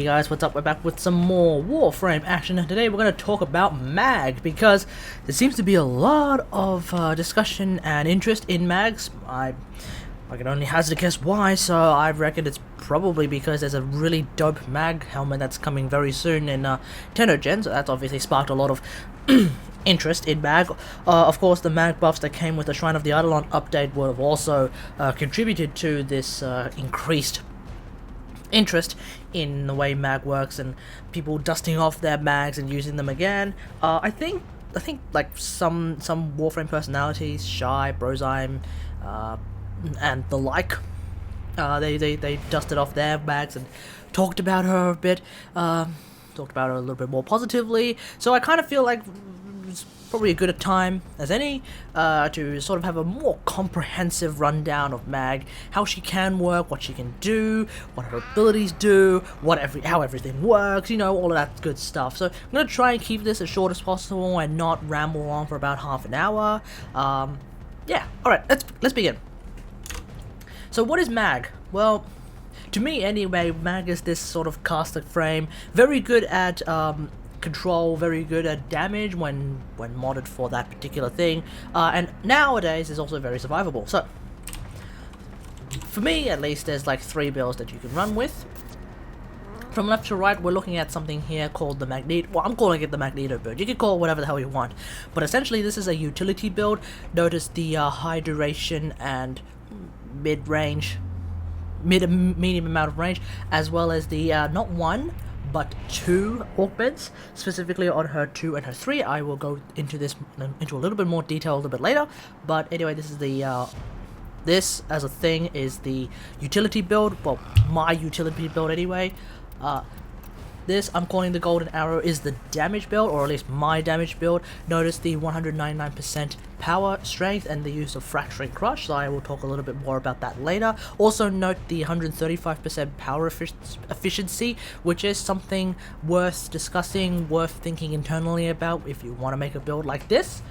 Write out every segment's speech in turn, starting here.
Hey guys, what's up? We're back with some more Warframe action, and today we're going to talk about mag, because there seems to be a lot of discussion and interest in mags. I can only hazard a guess why, so I reckon it's probably because there's a really dope mag helmet that's coming very soon in Gen, so that's obviously sparked a lot of interest in mag. Of course, the mag buffs that came with the Shrine of the Eidolon update would have also contributed to this increased interest in the way mag works and people dusting off their mags and using them again. I think like some Warframe personalities, Shy, Brozyme, and the like, they dusted off their mags and talked about her a bit, talked about her a little bit more positively. So I kind of feel like it's probably a good a time as any to sort of have a more comprehensive rundown of Mag, how she can work, what she can do, what her abilities do, how everything works, you know, all of that good stuff. So I'm gonna try and keep this as short as possible and not ramble on for about half an hour. Yeah, alright, let's begin. So what is Mag? Well, to me anyway, Mag is this sort of caster frame, very good at control, very good at damage when modded for that particular thing, and nowadays is also very survivable. So for me at least, there's like 3 builds that you can run with. From left to right, we're looking at something here called the Magneto. Well, I'm calling it the Magneto build. You can call it whatever the hell you want, but essentially this is a utility build. Notice the high duration and medium amount of range, as well as the not 1 but 2 orc beds, specifically on her 2 and her 3. I will go into this into a little bit more detail a little bit later, but anyway, this is the this as a thing is the utility build. Well, my utility build anyway. This, I'm calling the golden arrow, is the damage build, or at least my damage build. Notice the 199% power, strength, and the use of fracturing crush, so I will talk a little bit more about that later. Also note the 135% power efficiency, which is something worth discussing, worth thinking internally about if you want to make a build like this.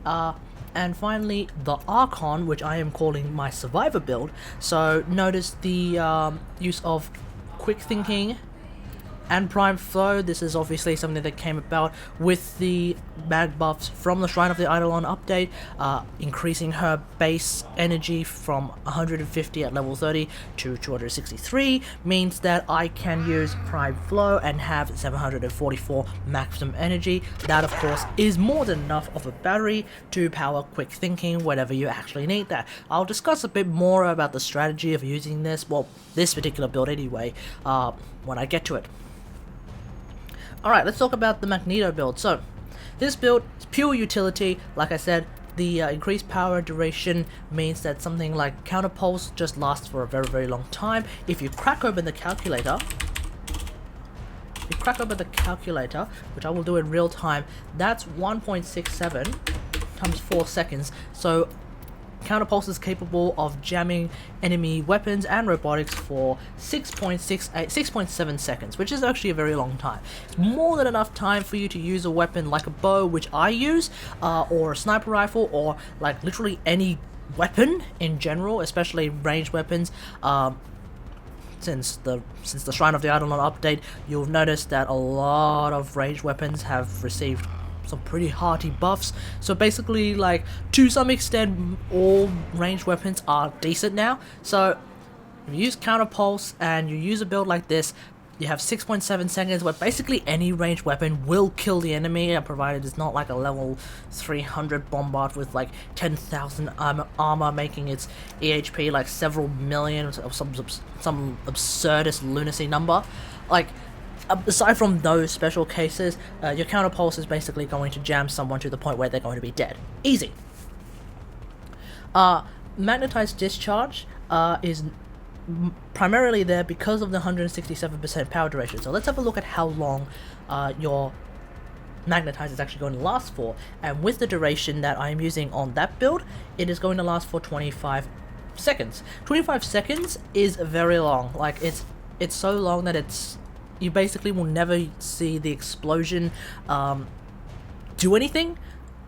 And finally, the Archon, which I am calling my survivor build. So notice the use of quick thinking and prime flow. This is obviously something that came about with the mag buffs from the Shrine of the Eidolon update, increasing her base energy from 150 at level 30 to 263 means that I can use prime flow and have 744 maximum energy. That of course is more than enough of a battery to power quick thinking whenever you actually need that. I'll discuss a bit more about the strategy of using this, well, this particular build anyway, when I get to it. Alright, let's talk about the Magneto build. So, this build is pure utility. Like I said, the increased power duration means that something like Counterpulse just lasts for a very, very long time. If you crack open the calculator, which I will do in real time, that's 1.67 times 4 seconds. So, Counterpulse is capable of jamming enemy weapons and robotics for 6.7 seconds, which is actually a very long time. It's more than enough time for you to use a weapon like a bow, which I use, or a sniper rifle, or like literally any weapon in general, especially ranged weapons. Since the Shrine of the Eidolon update, you'll notice that a lot of ranged weapons have received some pretty hearty buffs. So basically, like, to some extent, all ranged weapons are decent now. So if you use Counterpulse and you use a build like this, you have 6.7 seconds where basically any ranged weapon will kill the enemy, provided it's not like a level 300 bombard with like 10,000 armor making its EHP like several million, or some absurdist lunacy number. Like, aside from those special cases, your Counterpulse is basically going to jam someone to the point where they're going to be dead. Easy. Magnetized Discharge is primarily there because of the 167% power duration. So let's have a look at how long your Magnetize is actually going to last for. And with the duration that I'm using on that build, it is going to last for 25 seconds. 25 seconds is very long. Like, it's so long that you basically will never see the explosion do anything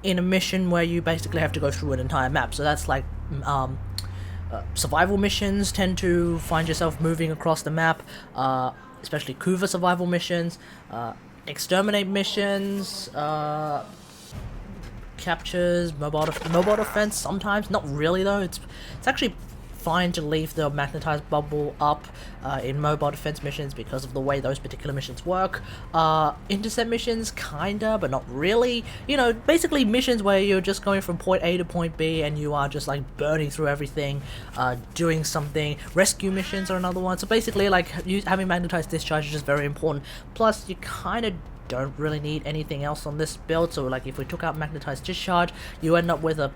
in a mission where you basically have to go through an entire map. So that's like survival missions tend to find yourself moving across the map. especially Kuva survival missions, exterminate missions, captures, mobile defense sometimes, not really though. It's actually fine to leave the magnetized bubble up in mobile defense missions because of the way those particular missions work. Intercept missions, kinda, but not really. You know, basically missions where you're just going from point A to point B and you are just like burning through everything, doing something. Rescue missions are another one. So basically, like, having magnetized discharge is just very important. Plus, you kind of don't really need anything else on this build. So like, if we took out magnetized discharge, you end up with a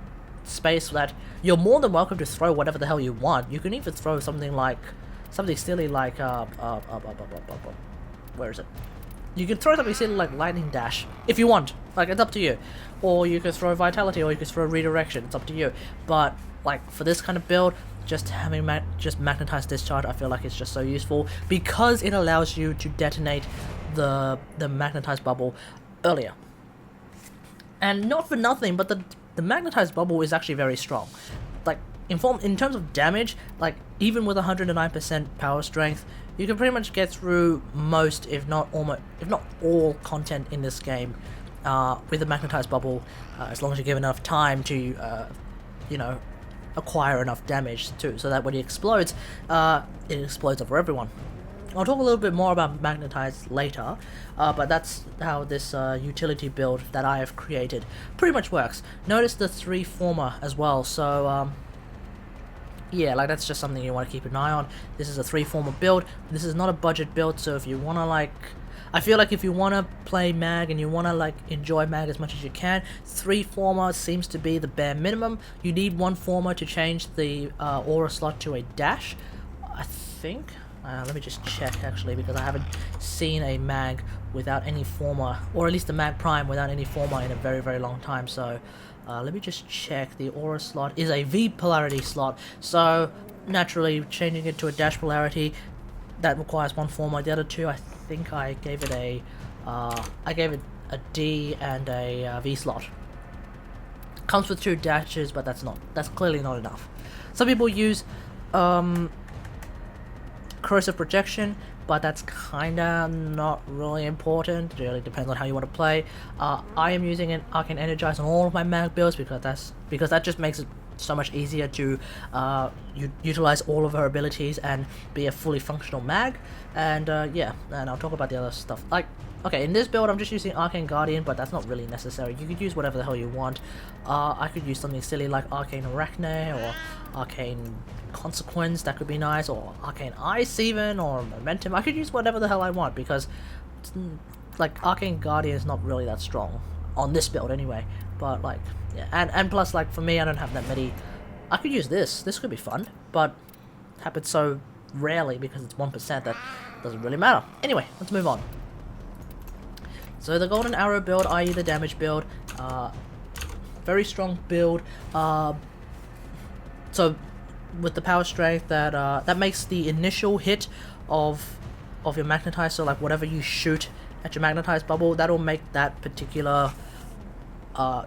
space that you're more than welcome to throw whatever the hell you want. You can even throw something silly like where is it? You can throw something silly like lightning dash if you want. Like, it's up to you. Or you could throw vitality, or you could throw redirection. It's up to you. But like, for this kind of build, just having just magnetized discharge, I feel like it's just so useful because it allows you to detonate the magnetized bubble earlier. And not for nothing, but the magnetized bubble is actually very strong. Like, in terms of damage, like, even with 109% power strength, you can pretty much get through most, if not all content in this game with the magnetized bubble, as long as you give enough time to, you know, acquire enough damage too, so that when it explodes over everyone. I'll talk a little bit more about magnetized later, but that's how this utility build that I have created pretty much works. Notice the 3 former as well, so yeah, like, that's just something you want to keep an eye on. This is a 3 former build. This is not a budget build, so if you want to, like, I feel like if you want to play mag and you want to, like, enjoy mag as much as you can, 3 former seems to be the bare minimum. You need 1 former to change the aura slot to a dash, I think. Let me just check, actually, because I haven't seen a mag without any former, or at least a mag prime without any former in a very, very long time. So let me just check. The aura slot is a V polarity slot, so naturally changing it to a dash polarity, that requires 1 former. The other 2, I think I gave it a D and a V slot. Comes with 2 dashes, but that's clearly not enough. Some people use corrosive projection, but that's kinda not really important. It really depends on how you want to play. I am using an Arcane Energize on all of my mag builds because that just makes it so much easier to utilize all of her abilities and be a fully functional mag. And yeah, and I'll talk about the other stuff. Like, okay, in this build I'm just using Arcane Guardian, but that's not really necessary. You could use whatever the hell you want. I could use something silly like Arcane Arachne or Arcane Consequence, that could be nice, or Arcane Ice even, or Momentum. I could use whatever the hell I want because, like, Arcane Guardian is not really that strong on this build anyway. But like, yeah, and plus, like, for me, I don't have that many. I could use this could be fun, but it happens so rarely because it's 1% that doesn't really matter. Anyway, let's move on. So the Golden Arrow build, i.e. the damage build, very strong build. So with the power strength, that makes the initial hit of your magnetized, so like whatever you shoot at your magnetized bubble, that'll make that particular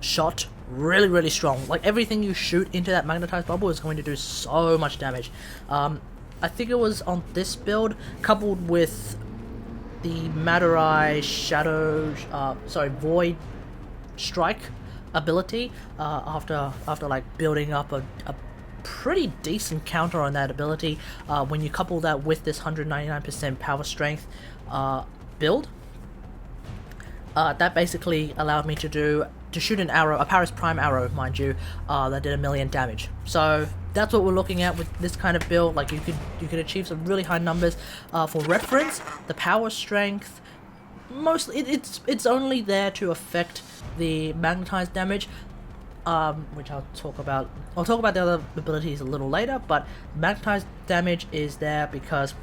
shot really, really strong. Like, everything you shoot into that magnetized bubble is going to do so much damage. I think it was on this build, coupled with the Madurai Shadow, Void Strike ability, after like building up a pretty decent counter on that ability. When you couple that with this 199% power strength build, that basically allowed me to shoot an arrow, a Paris Prime arrow, mind you, that did 1,000,000 damage. So that's what we're looking at with this kind of build. Like, you could achieve some really high numbers. For reference, the power strength, mostly it's only there to affect the magnetized damage, which I'll talk about. I'll talk about the other abilities a little later, but magnetized damage is there because,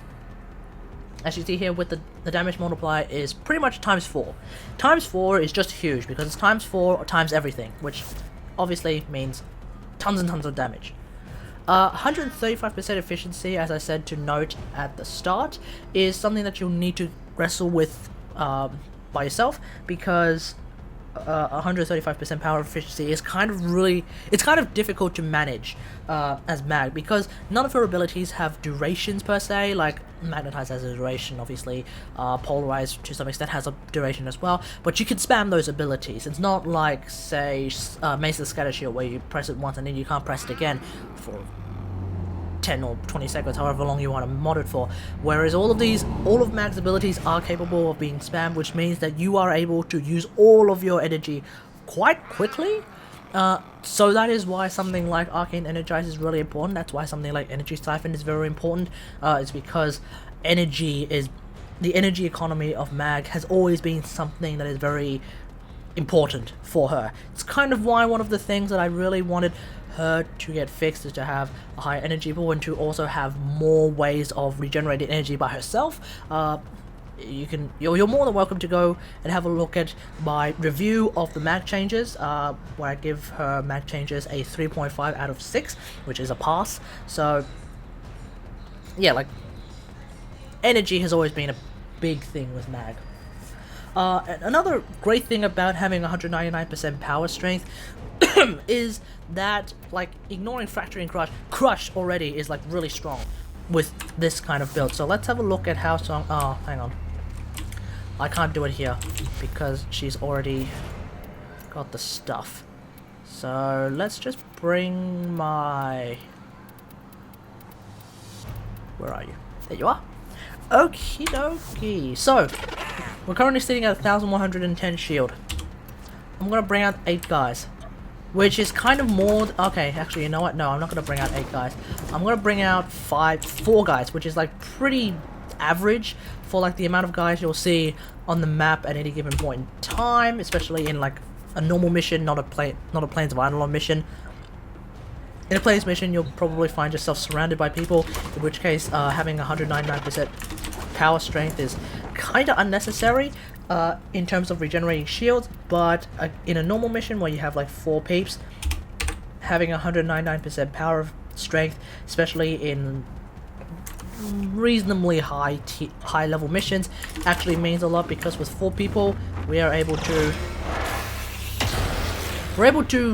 as you see here, with the damage multiplier is pretty much times 4. Times 4 is just huge because it's times 4 times everything, which obviously means tons and tons of damage. 135% efficiency, as I said to note at the start, is something that you'll need to wrestle with by yourself, because 135% power efficiency is kind of really, it's kind of difficult to manage as mag, because none of her abilities have durations per se. Like Magnetize has a duration, obviously. Polarize to some extent has a duration as well, but you can spam those abilities. It's not like, say, Mace of Scatter Shield, where you press it once and then you can't press it again for 10 or 20 seconds, however long you want to mod it for. Whereas all of Mag's abilities are capable of being spammed, which means that you are able to use all of your energy quite quickly. So that is why something like Arcane Energize is really important. That's why something like Energy Siphon is very important. It's because the energy economy of Mag has always been something that is very important for her. It's kind of why one of the things that I really wanted her to get fixed is to have a higher energy pool and to also have more ways of regenerating energy by herself. You're more than welcome to go and have a look at my review of the mag changes, where I give her mag changes a 3.5 out of 6, which is a pass. So yeah, like, energy has always been a big thing with mag. Another great thing about having 199% power strength is that, like, ignoring Fracturing Crush already is, like, really strong with this kind of build. So let's have a look at how strong. Oh, hang on, I can't do it here because she's already got the stuff. So let's just bring my... Where are you? There you are. Okie dokie. So we're currently sitting at 1110 shield. I'm gonna bring out 8 guys, which is kind of more. Okay, actually, you know what? No, I'm not gonna bring out 8 guys. I'm gonna bring out 4 guys, which is like pretty average for like the amount of guys you'll see on the map at any given point in time, especially in like a normal mission, not a Plains of Eidolon mission. In a Plains mission, you'll probably find yourself surrounded by people, in which case having 199% power strength is kind of unnecessary in terms of regenerating shields, but in a normal mission where you have like 4 peeps, having 199% power strength, especially in reasonably high level missions, actually means a lot, because with 4 people we are able to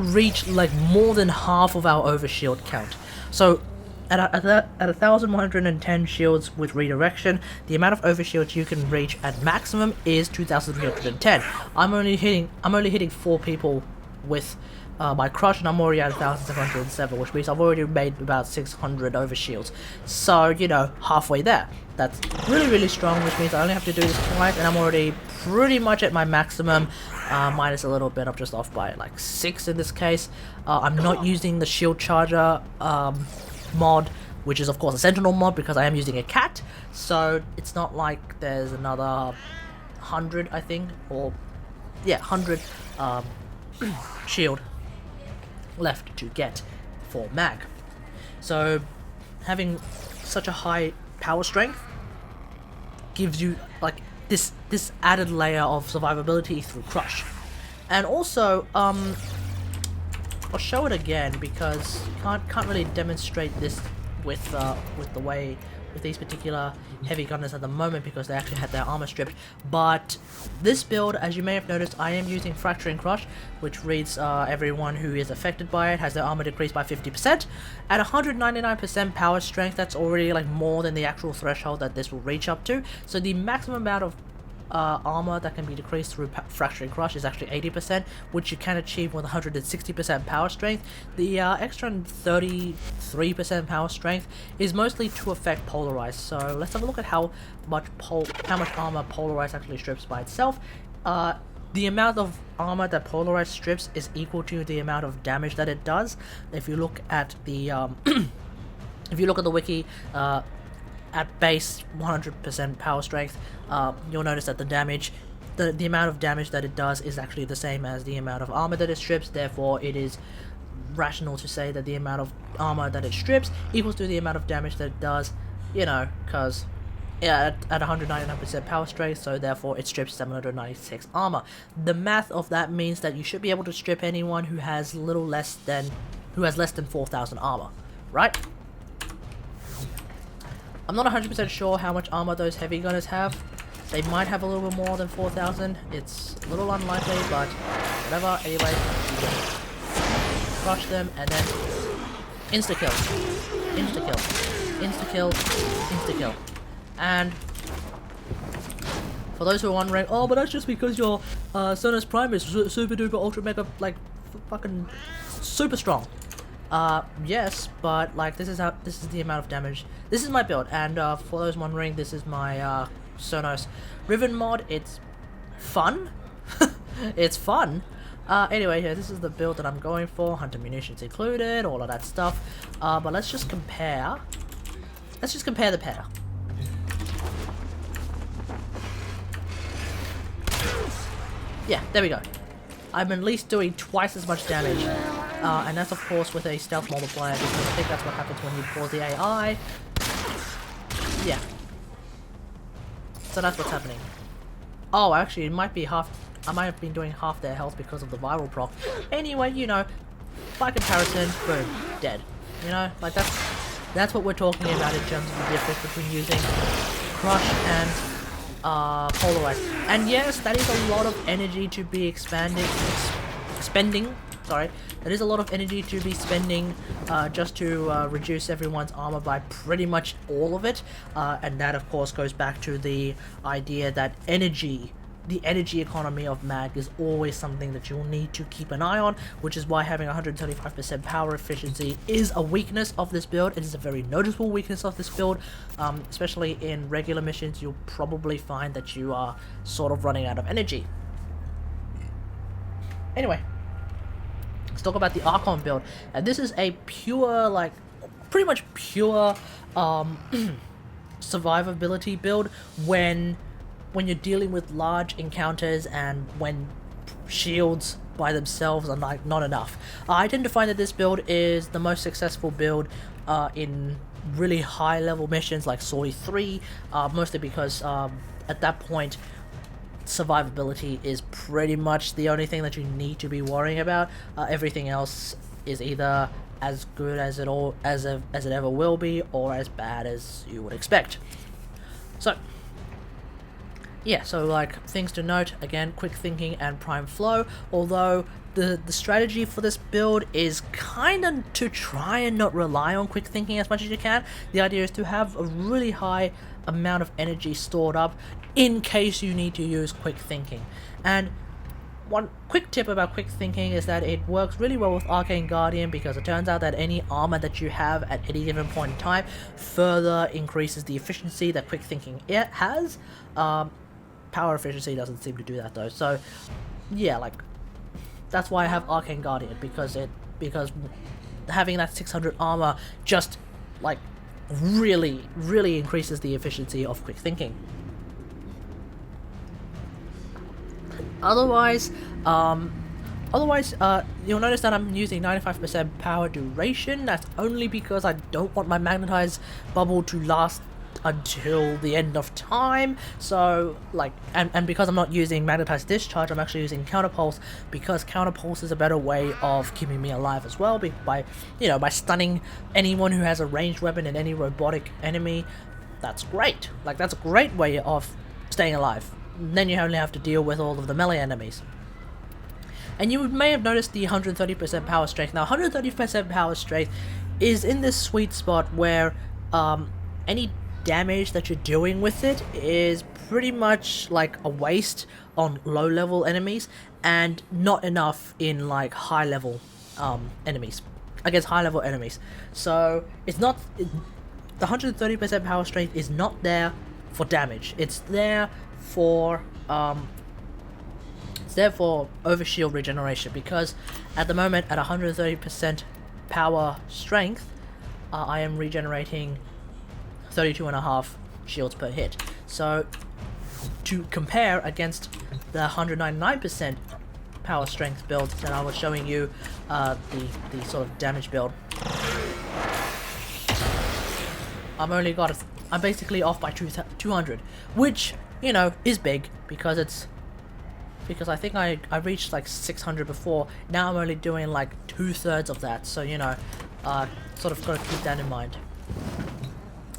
reach like more than half of our overshield count. So at 1110 shields with redirection, the amount of overshields you can reach at maximum is 2310. I'm only hitting 4 people with my crush, and I'm already at 1707, which means I've already made about 600 overshields. So, you know, halfway there. That's really strong, which means I only have to do this twice, and I'm already pretty much at my maximum, minus a little bit. I'm just off by like 6 in this case. I'm not using the shield charger mod, which is of course a sentinel mod, because I am using a cat, so it's not like there's another 100, I think, or yeah, 100 shield left to get for mag. So having such a high power strength gives you like this added layer of survivability through crush. And also I'll show it again, because you can't really demonstrate this with these particular heavy gunners at the moment, because they actually had their armor stripped. But this build, as you may have noticed, I am using Fracturing Crush, which reads everyone who is affected by it has their armor decreased by 50%. At 199% power strength, that's already like more than the actual threshold that this will reach up to. So the maximum amount of armor that can be decreased through Fracturing Crush is actually 80%, which you can achieve with 160% power strength. The extra 33% power strength is mostly to affect Polarize. So let's have a look at how much armor Polarize actually strips by itself. The amount of armor that Polarize strips is equal to the amount of damage that it does. If you look at the if you look at the wiki, at base 100% power strength, you'll notice that the amount of damage that it does is actually the same as the amount of armor that it strips. Therefore, it is rational to say that the amount of armor that it strips equals to the amount of damage that it does, you know, because yeah, at 199% power strength, so therefore it strips 796 armor. The math of that means that you should be able to strip anyone who has less than 4,000 armor, right? I'm not 100% sure how much armor those heavy gunners have, They might have a little bit more than 4,000. It's a little unlikely, but whatever. Anyway, you just crush them and then insta-kill. Insta-kill. Insta-kill. Insta-kill. And for those who are wondering, oh, but that's just because your Sonos Prime is super duper ultra mega, like, fucking super strong. Yes, but like this is the amount of damage. This is my build, and for those wondering, this is my Sonos Riven mod. It's fun. It's fun. Anyway, yeah, this is the build that I'm going for. Hunter munitions included, all of that stuff. But let's just compare. Let's just compare the pair. Yeah, there we go. I'm at least doing twice as much damage. And that's of course with a stealth multiplier, because I think that's what happens when you pause the AI. Yeah. So that's what's happening. Oh, actually, it might be half. I might have been doing half their health because of the viral proc. Anyway, you know, by comparison, boom, dead. You know, like that's what we're talking about in terms of the difference between using Crush and Polarize. And yes, that is a lot of energy to be spending. Sorry, that is a lot of energy to be spending just to reduce everyone's armor by pretty much all of it. And that of course goes back to the idea that the energy economy of mag is always something that you'll need to keep an eye on, which is why having 135% power efficiency is a weakness of this build. It is a very noticeable weakness of this build, especially in regular missions. You'll probably find that you are sort of running out of energy. Anyway, let's talk about the Archon build, and this is a pure, like, pretty much pure survivability build when you're dealing with large encounters and when shields by themselves are like not enough. I tend to find that this build is the most successful build in really high level missions like Soi 3, mostly because at that point survivability is pretty much the only thing that you need to be worrying about. Everything else is either as good as it ever will be, or as bad as you would expect. So yeah, so like things to note, again, quick thinking and prime flow, although the strategy for this build is kind of to try and not rely on quick thinking as much as you can. The idea is to have a really high amount of energy stored up in case you need to use quick thinking. And one quick tip about quick thinking is that it works really well with Arcane Guardian, because it turns out that any armor that you have at any given point in time further increases the efficiency that quick thinking has. Power efficiency doesn't seem to do that though, so yeah, like that's why I have Arcane Guardian, because having that 600 armor just like really increases the efficiency of quick thinking. Otherwise, you'll notice that I'm using 95% power duration. That's only because I don't want my magnetized bubble to last until the end of time. So like, and because I'm not using magnetized discharge, I'm actually using counterpulse, because counterpulse is a better way of keeping me alive as well, by stunning anyone who has a ranged weapon and any robotic enemy. That's great. Like, that's a great way of staying alive. Then you only have to deal with all of the melee enemies. And you may have noticed the 130% power strength. Now 130% power strength is in this sweet spot where any damage that you're doing with it is pretty much like a waste on low level enemies, and not enough in like high level enemies, against high level enemies. So it's not, the 130% power strength is not there for damage. It's there for overshield regeneration, because at the moment at 130% power strength I am regenerating 32.5 shields per hit. So to compare against the 199% power strength build that I was showing you, the sort of damage build, I'm basically off by 200, which, you know, is big, because I think I reached like 600 before. Now I'm only doing like 2/3 of that, so you know, sort of got to keep that in mind.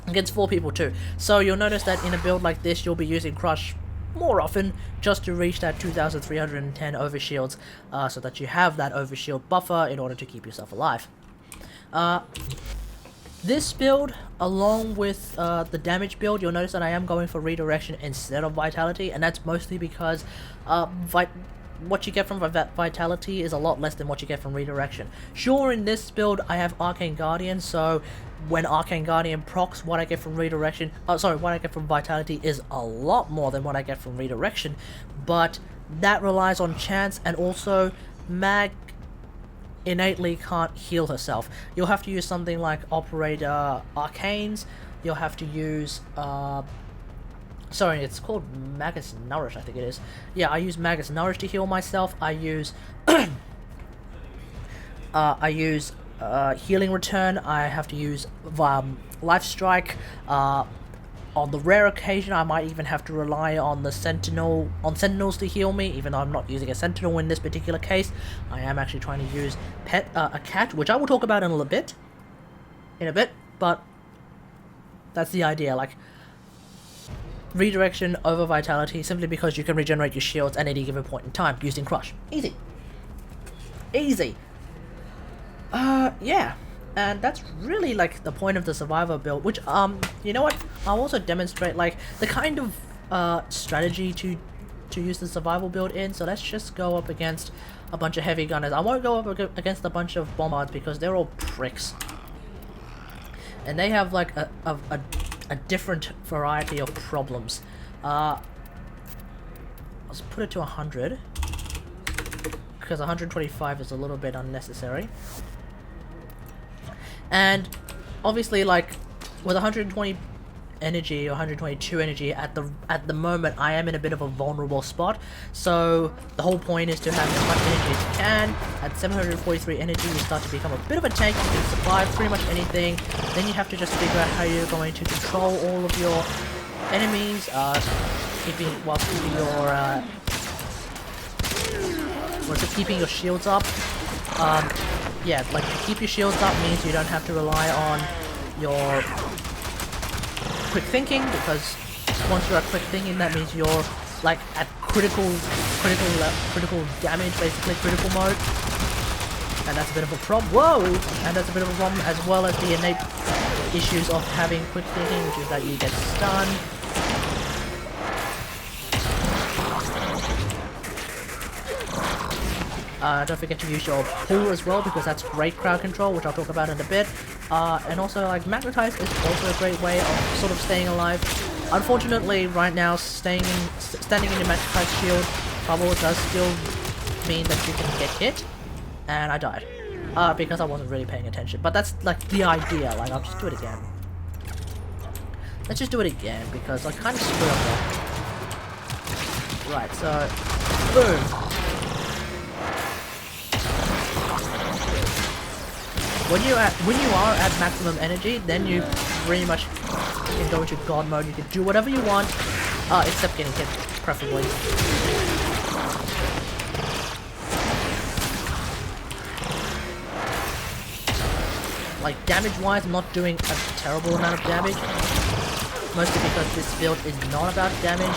against 4 people too. So you'll notice that in a build like this, you'll be using Crush more often just to reach that 2310 overshields, so that you have that overshield buffer in order to keep yourself alive. This build, along with the damage build, you'll notice that I am going for redirection instead of vitality, and that's mostly because what you get from vitality is a lot less than what you get from redirection. Sure, in this build I have Arcane Guardian, so when Arcane Guardian procs, what I get from redirection, what I get from vitality is a lot more than what I get from redirection, but that relies on chance, and also Mag innately can't heal herself. You'll have to use something like Operator Arcanes, you'll have to use sorry, it's called Magus Nourish, I think it is. Yeah, I use Magus Nourish to heal myself. I use Healing Return. I have to use Life Strike. On the rare occasion, I might even have to rely on the Sentinels to heal me, even though I'm not using a Sentinel in this particular case. I am actually trying to use a cat, which I will talk about in a bit, but that's the idea, like, redirection over vitality, simply because you can regenerate your shields at any given point in time using Crush. Easy. Yeah, and that's really like the point of the survivor build, which you know what, I'll also demonstrate like the kind of strategy to use the survival build in. So let's just go up against a bunch of heavy gunners. I won't go up against a bunch of bombards because they're all pricks, and they have like a different variety of problems. Let's put it to 100, because 125 is a little bit unnecessary. And obviously, like, with 120 energy or 122 energy at the moment, I am in a bit of a vulnerable spot. So the whole point is to have as much energy as you can. At 743 energy, you start to become a bit of a tank. You can survive pretty much anything. Then you have to just figure out how you're going to control all of your enemies, keeping your shields up. Yeah, like, to keep your shields up means you don't have to rely on your quick thinking, because once you're at quick thinking, that means you're like at critical damage, basically critical mode, and that's a bit of a problem. Whoa! And that's a bit of a problem, as well as the innate issues of having quick thinking, which is that you get stunned. Don't forget to use your pull as well, because that's great crowd control, which I'll talk about in a bit. And also, like, Magnetize is also a great way of sort of staying alive. Unfortunately, right now, standing in your Magnetize shield bubble does still mean that you can get hit, and I died. Because I wasn't really paying attention. But that's, like, the idea. Like, I'll just do it again. Let's just do it again, because I kind of screwed up there. Right, so, boom. When you are at maximum energy, then you pretty much can go into God mode. You can do whatever you want, except getting hit, preferably. Like, damage-wise, I'm not doing a terrible amount of damage, mostly because this build is not about damage.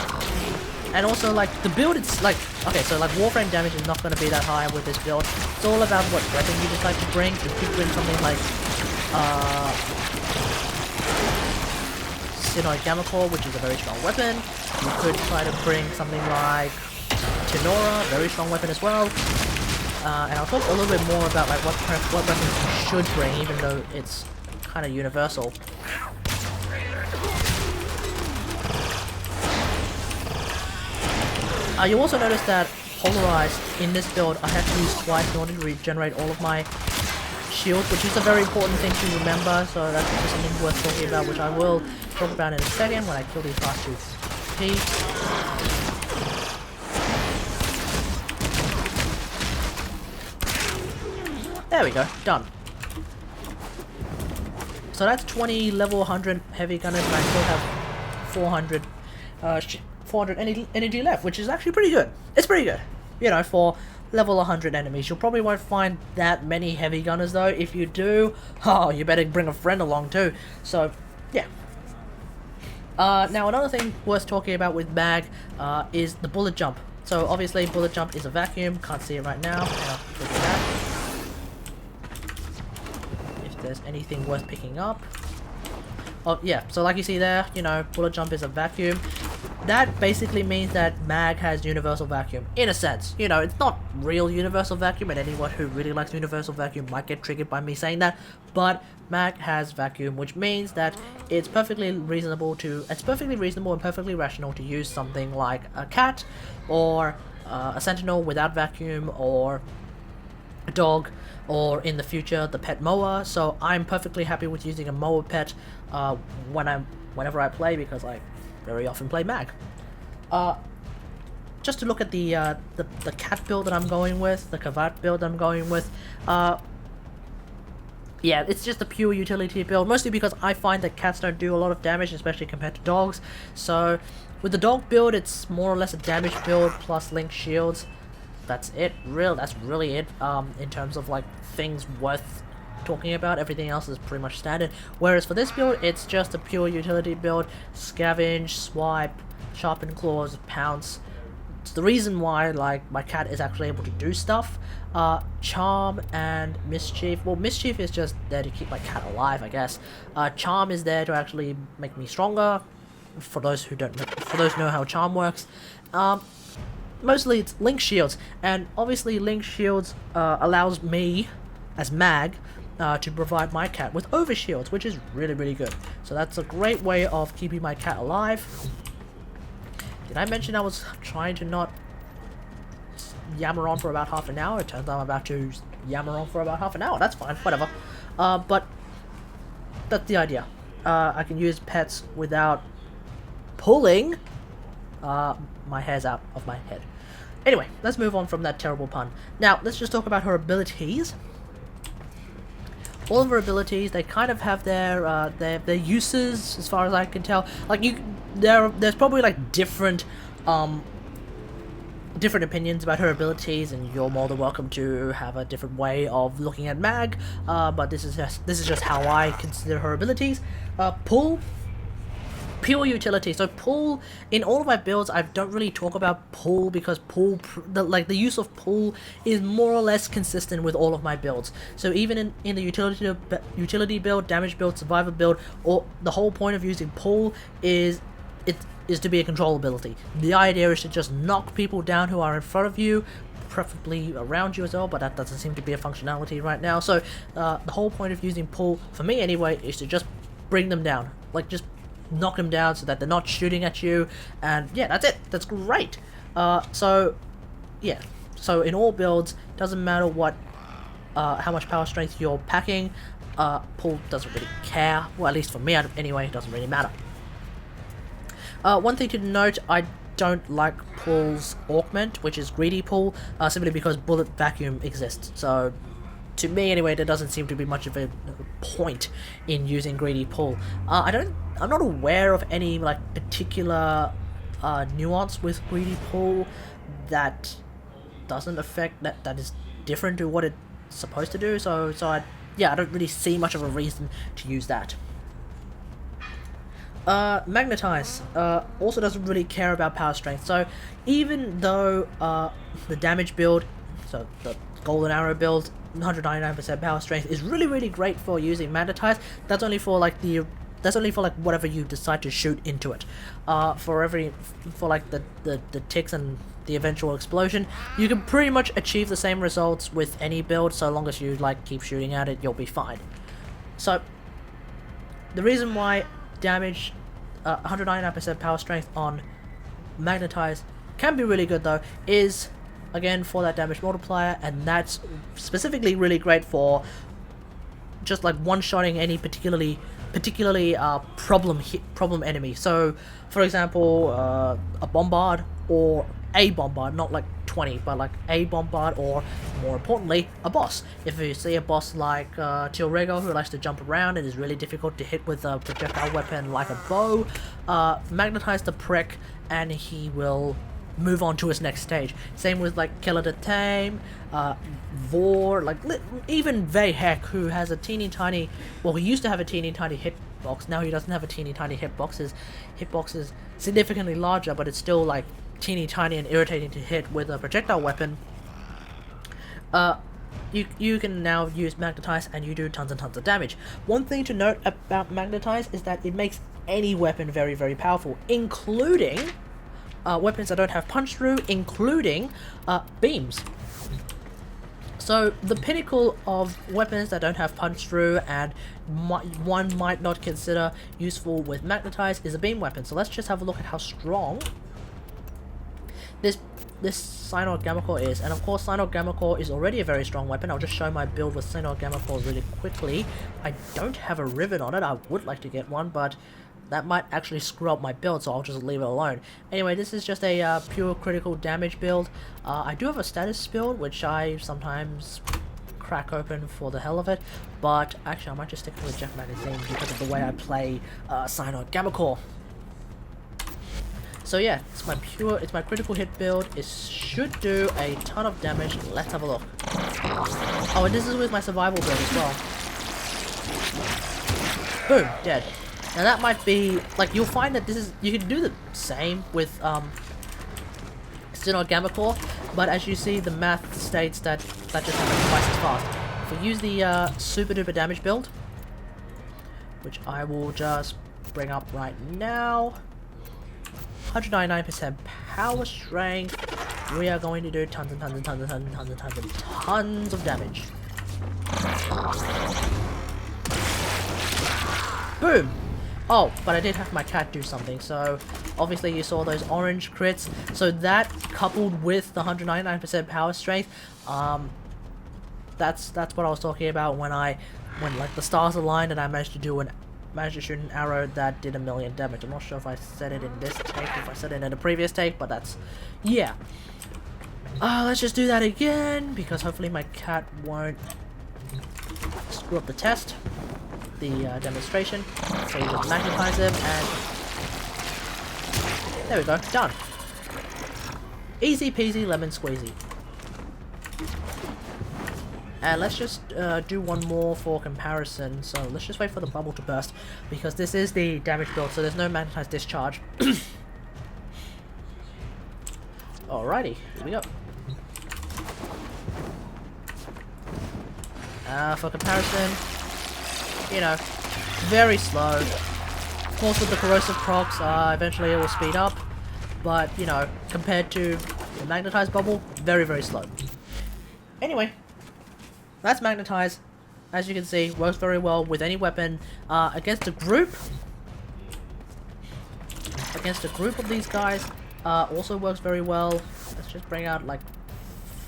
And also, like, the build, it's like, okay, so like WarFrame damage is not going to be that high with this build. It's all about what weapon you decide to bring. You could bring something like Synoid Gamma Core, which is a very strong weapon. You could try to bring something like Tenora, very strong weapon as well. And I'll talk a little bit more about like what weapons you should bring, even though it's kind of universal. You'll also notice that Polarized in this build I have to use twice in order to regenerate all of my shields, which is a very important thing to remember, so that's also something worth talking about, which I will talk about in a second when I kill these last two peeps. There we go, done. So that's 20 level 100 heavy gunners, and I still have 400 energy left, which is actually pretty good. It's pretty good, you know, for level 100 enemies. You probably won't find that many heavy gunners though. If you do, oh, you better bring a friend along too. So yeah, Now another thing worth talking about with mag is the bullet jump. So obviously bullet jump is a vacuum, can't see it right now. If there's anything worth picking up. Oh yeah, so like you see there, you know, bullet jump is a vacuum. That basically means that mag has universal vacuum, in a sense. You know, it's not real universal vacuum, and anyone who really likes universal vacuum might get triggered by me saying that, but mag has vacuum, which means that it's perfectly reasonable and perfectly rational to use something like a cat, or a sentinel without vacuum, or a dog, or in the future the pet mower. So I'm perfectly happy with using a mower pet whenever I play, because I very often play mag. Just to look at the cat build that I'm going with, the Kavat build I'm going with, yeah, it's just a pure utility build, mostly because I find that cats don't do a lot of damage, especially compared to dogs. So with the dog build, it's more or less a damage build plus link shields. That's it. That's really it. In terms of like things worth talking about, everything else is pretty much standard. Whereas for this build, it's just a pure utility build: scavenge, swipe, sharpen claws, pounce. It's the reason why like my cat is actually able to do stuff. Charm and mischief. Well, mischief is just there to keep my cat alive, I guess. Charm is there to actually make me stronger. For those who know how charm works. Mostly it's link shields, and obviously link shields allows me as mag to provide my cat with overshields, which is really good. So that's a great way of keeping my cat alive. Did I mention I was trying to not yammer on for about half an hour? It turns out I'm about to yammer on for about half an hour. That's fine, whatever. But that's the idea. I can use pets without pulling my hairs out of my head. Anyway, let's move on from that terrible pun. Now, let's just talk about her abilities. All of her abilities, they kind of have their uses, as far as I can tell. Like there's probably like different opinions about her abilities, and you're more than welcome to have a different way of looking at mag. But this is just how I consider her abilities. Pull. Pure utility. So pull, in all of my builds, I don't really talk about pull, because the use of pull is more or less consistent with all of my builds. So even in the utility build, damage build, survivor build, or the whole point of using pull is to be a control ability. The idea is to just knock people down who are in front of you, preferably around you as well, but that doesn't seem to be a functionality right now. So the whole point of using pull, for me anyway, is to just bring them down. Like, just knock them down so that they're not shooting at you, and yeah, that's it. That's great. So yeah, so in all builds, doesn't matter what how much power strength you're packing, pull doesn't really care. Well, at least for me anyway, it doesn't really matter. One thing to note, I don't like pull's augment, which is greedy pull, simply because bullet vacuum exists. So to me anyway, there doesn't seem to be much of a point in using greedy pull. I'm not aware of any like particular nuance with greedy pull that doesn't affect that is different to what it's supposed to do. So I don't really see much of a reason to use that. Magnetize also doesn't really care about power strength. So even though the damage build, so the golden arrow build, 199% power strength is really great for using magnetize, that's only for like whatever you decide to shoot into it. For like the ticks and the eventual explosion, you can pretty much achieve the same results with any build, so long as you like keep shooting at it, you'll be fine. So the reason why damage 199% power strength on magnetize can be really good though is, again, for that damage multiplier, and that's specifically really great for just like one-shotting any particularly problem enemy. So for example, a bombard, or a bombard, not like 20, but like a bombard, or more importantly, a boss. If you see a boss like Tilrego, who likes to jump around and is really difficult to hit with a projectile weapon like a bow, magnetize the prick and he will move on to its next stage. Same with like Killer to Tame, Vor, like even Vayhek, who has a teeny tiny, well, he used to have a teeny tiny hitbox. Now he doesn't have a teeny tiny hitbox. His hitbox is significantly larger, but it's still like teeny tiny and irritating to hit with a projectile weapon. You can now use Magnetize and you do tons and tons of damage. One thing to note about Magnetize is that it makes any weapon very, very powerful, including weapons that don't have punch through, including beams. So the pinnacle of weapons that don't have punch through and one might not consider useful with Magnetize is a beam weapon. So let's just have a look at how strong this Synod Gamma Core is. And of course Synod Gamma Core is already a very strong weapon. I'll just show my build with Synod Gamma Core really quickly. I don't have a rivet on it. I would like to get one, but that might actually screw up my build, so I'll just leave it alone. Anyway, this is just a pure critical damage build. I do have a status build, which I sometimes crack open for the hell of it, but actually I might just stick to the Jeff magazine because of the way I play Synod Gamma Core. So yeah, it's my critical hit build. It should do a ton of damage. Let's have a look. Oh, and this is with my survival build as well. Boom, dead. Now that might be, like, you'll find that you can do the same with Synod Gamma Core, but as you see, the math states that just happens twice as fast. If we use the super duper damage build, which I will just bring up right now, 199% power strength, we are going to do tons and tons and tons and tons and tons and tons and tons of damage. Boom! Oh, but I did have my cat do something, so obviously you saw those orange crits. So that, coupled with the 199% power strength, that's what I was talking about when like the stars aligned and I managed to shoot an arrow that did 1,000,000 damage. I'm not sure if I said it in this take, if I said it in a previous take, but that's, yeah. Let's just do that again, because hopefully my cat won't screw up the test. The demonstration. So you just magnetize them and there we go, done. Easy peasy lemon squeezy. And let's just do one more for comparison. So let's just wait for the bubble to burst, because this is the damage build, so there's no magnetized discharge. Alrighty, here we go. For comparison, you know, very slow. Of course, with the corrosive procs, eventually it will speed up, but you know, compared to the magnetized bubble, very, very slow. Anyway, that's Magnetize. As you can see, works very well with any weapon. Against a group of these guys, also works very well. Let's just bring out like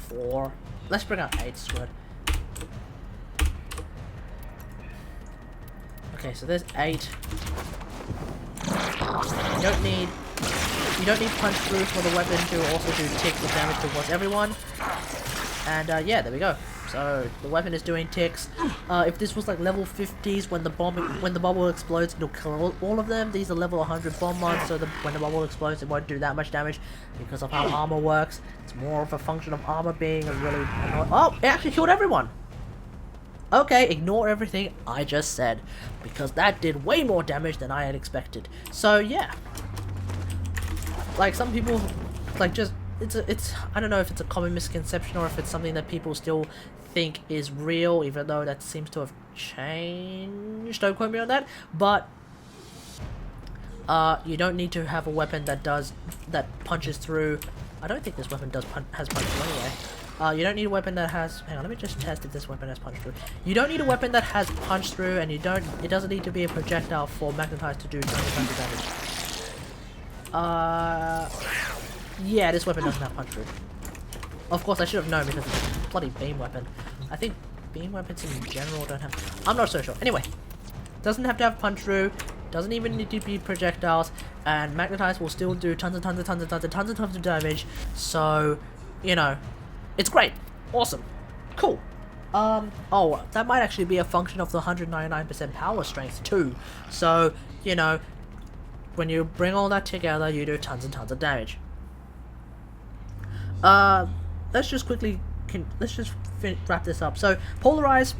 4. Let's bring out 8 squid. Okay, so there's 8. You don't need punch through for the weapon to also do ticks of damage towards everyone. And yeah, there we go. So the weapon is doing ticks. If this was like level 50s, when the bubble explodes, it'll kill all of them. These are level 100 bomb mods, so when the bubble explodes, it won't do that much damage because of how armor works. It's more of a function of armor being a really oh, it actually killed everyone. Okay, ignore everything I just said, because that did way more damage than I had expected. So yeah, like some people, like just it's I don't know if it's a common misconception or if it's something that people still think is real, even though that seems to have changed. Don't quote me on that, but you don't need to have a weapon that punches through. I don't think this weapon has punch through anyway. You don't need a weapon that has... Hang on, let me just test if this weapon has punch through. You don't need a weapon that has punch through, and it doesn't need to be a projectile for Magnetize to do tons of damage. Yeah, this weapon doesn't have punch through. Of course, I should have known because it's a bloody beam weapon. I think beam weapons in general don't have... I'm not so sure. Anyway, doesn't have to have punch through, doesn't even need to be projectiles, and Magnetize will still do tons and tons and tons and tons and tons and tons of damage. So, you know... It's great. Awesome. Cool. Oh, that might actually be a function of the 199% power strength too. So, you know, when you bring all that together, you do tons and tons of damage. let's just quickly let's just wrap this up. So polarized,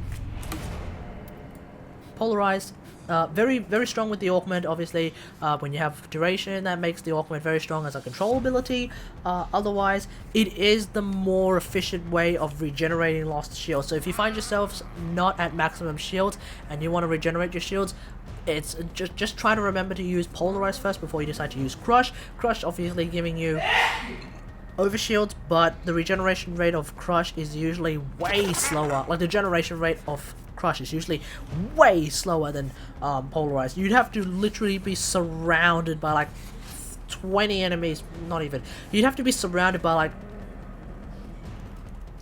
very very strong with the augment. Obviously, when you have duration, that makes the augment very strong as a control ability. Otherwise, it is the more efficient way of regenerating lost shields. So if you find yourselves not at maximum shields and you want to regenerate your shields, it's just try to remember to use polarized first before you decide to use crush. Crush obviously giving you overshields, but the regeneration rate of crush is usually way slower. Like the generation rate of crush is usually way slower than polarized. You'd have to literally be surrounded by like 20 enemies, not even. You'd have to be surrounded by like,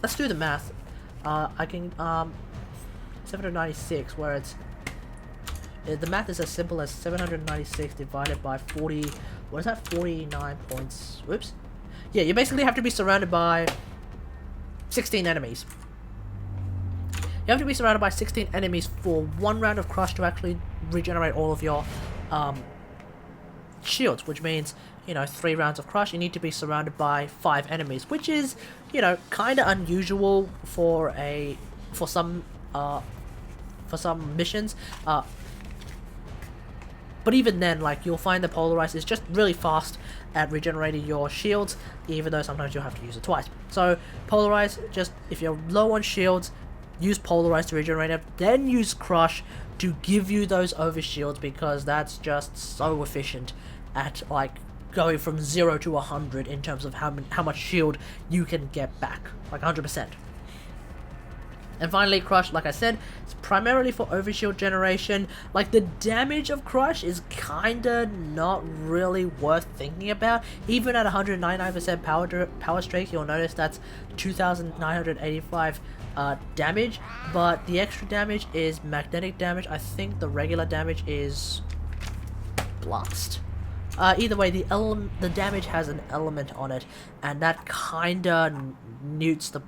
let's do the math. I can 796, where it's the math is as simple as 796 divided by 40. What is that? 49 points. Whoops. Yeah, you basically have to be surrounded by 16 enemies. You have to be surrounded by 16 enemies for one round of crush to actually regenerate all of your shields, which means, you know, 3 rounds of crush, you need to be surrounded by 5 enemies, which is, you know, kind of unusual for some missions. But even then, like, you'll find the polarized is just really fast at regenerating your shields, even though sometimes you'll have to use it twice. So polarized, just if you're low on shields, use polarized to regenerate it, then use crush to give you those over shields, because that's just so efficient at like going from 0 to 100 in terms of how much shield you can get back, like 100%. And finally, crush, like I said, it's primarily for overshield generation. Like, the damage of crush is kinda not really worth thinking about. Even at 199% power streak, you'll notice that's 2,985 damage, but the extra damage is magnetic damage. I think the regular damage is blast. Either way, the damage has an element on it, and that kinda newts the.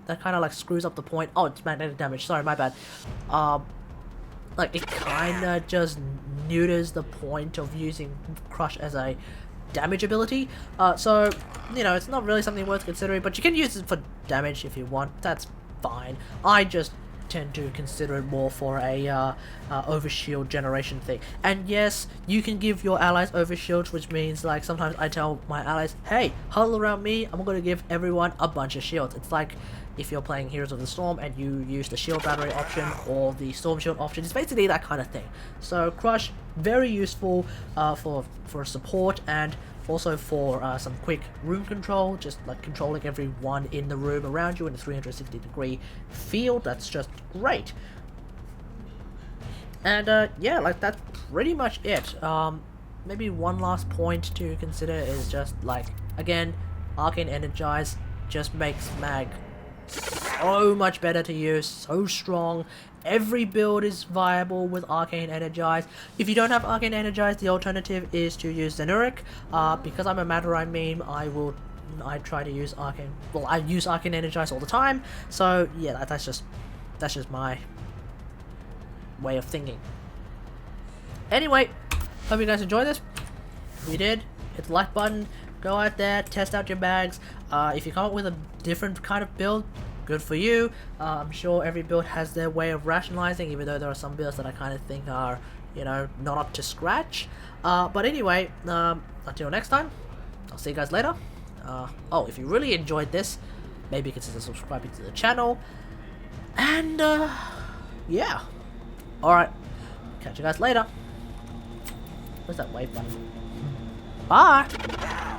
That kind of like screws up the point. Oh, it's magnetic damage. Sorry, my bad. Like, it kind of just neuters the point of using crush as a damage ability. So, you know, it's not really something worth considering, but you can use it for damage if you want. That's fine. I just tend to consider it more for a overshield generation thing. And yes, you can give your allies overshields, which means, like, sometimes I tell my allies, hey, huddle around me, I'm going to give everyone a bunch of shields. It's like if you're playing Heroes of the Storm and you use the shield battery option or the storm shield option. It's basically that kind of thing. So crush, very useful for support, and also for some quick room control, just like controlling everyone in the room around you in a 360-degree field. That's just great. And yeah, like, that's pretty much it. Maybe one last point to consider is just, like, again, Arcane Energize just makes mag so much better to use, so strong. Every build is viable with Arcane Energize. If you don't have Arcane Energize, the alternative is to use Zenuric. Because I'm a Madarine meme, I try to use Arcane. Well, I use Arcane Energize all the time. So yeah, that's just my way of thinking. Anyway, hope you guys enjoyed this. If you did, hit the like button. Go out there, test out your bags. If you come up with a different kind of build, good for you. I'm sure every build has their way of rationalizing, even though there are some builds that I kind of think are, you know, not up to scratch. But anyway, until next time, I'll see you guys later. Oh, if you really enjoyed this, maybe consider subscribing to the channel. And, yeah. Alright, catch you guys later. Where's that wave button? Bye!